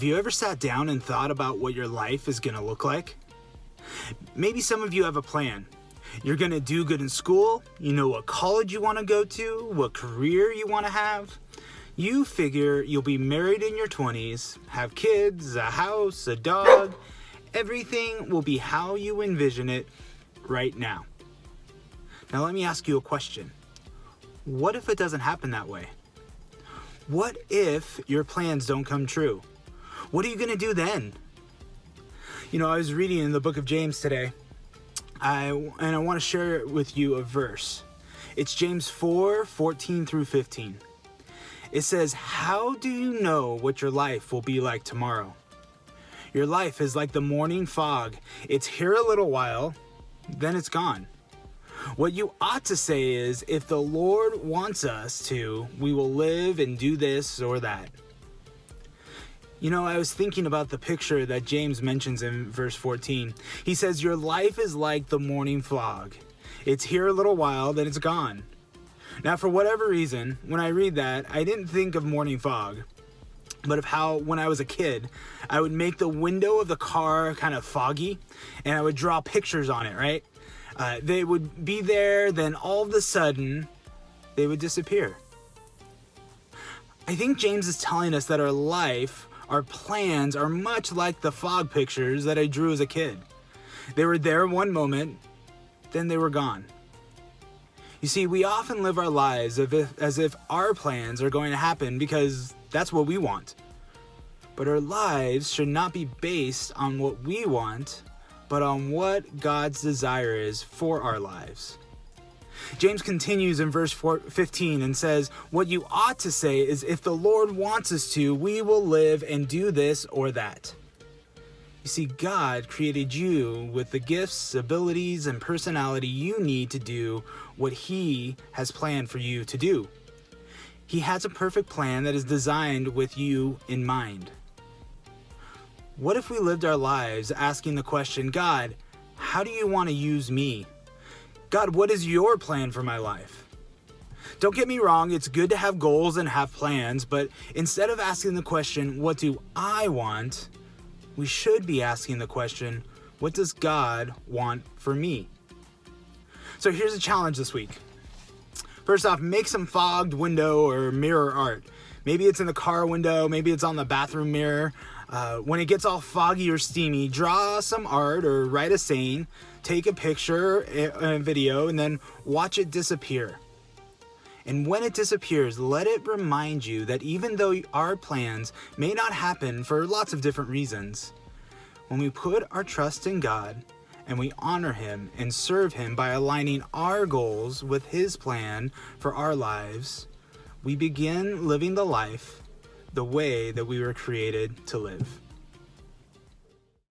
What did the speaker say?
Have you ever sat down and thought about what your life is going to look like? Maybe some of you have a plan. You're going to do good in school, you know what college you want to go to, what career you want to have. You figure you'll be married in your 20s, have kids, a house, a dog. Everything will be how you envision it right now. Now let me ask you a question. What if it doesn't happen that way? What if your plans don't come true? What are you going to do then? I was reading in the book of James today, and I want to share with you a verse. It's James 4:14 through 15. It says, "How do you know what your life will be like tomorrow? Your life is like the morning fog. It's here a little while, then it's gone. What you ought to say is, if the Lord wants us to, we will live and do this or that." I was thinking about the picture that James mentions in verse 14. He says, your life is like the morning fog. It's here a little while, then it's gone. Now, for whatever reason, when I read that, I didn't think of morning fog, but of how when I was a kid, I would make the window of the car kind of foggy, and I would draw pictures on it, right? They would be there, then all of a sudden, they would disappear. I think James is telling us that our life, our plans are much like the fog pictures that I drew as a kid. They were there one moment, then they were gone. You see, we often live our lives as if our plans are going to happen because that's what we want. But our lives should not be based on what we want, but on what God's desire is for our lives. James continues in verse 15 and says, what you ought to say is, if the Lord wants us to, we will live and do this or that. You see, God created you with the gifts, abilities, and personality you need to do what He has planned for you to do. He has a perfect plan that is designed with you in mind. What if we lived our lives asking the question, God, how do you want to use me? God, what is your plan for my life? Don't get me wrong, it's good to have goals and have plans, but instead of asking the question, what do I want? We should be asking the question, what does God want for me? So here's a challenge this week. First off, make some fogged window or mirror art. Maybe it's in the car window, maybe it's on the bathroom mirror. When it gets all foggy or steamy, draw some art or write a saying, take a picture, a video, and then watch it disappear. And when it disappears, let it remind you that even though our plans may not happen for lots of different reasons, when we put our trust in God and we honor Him and serve Him by aligning our goals with His plan for our lives, we begin living the life the way that we were created to live.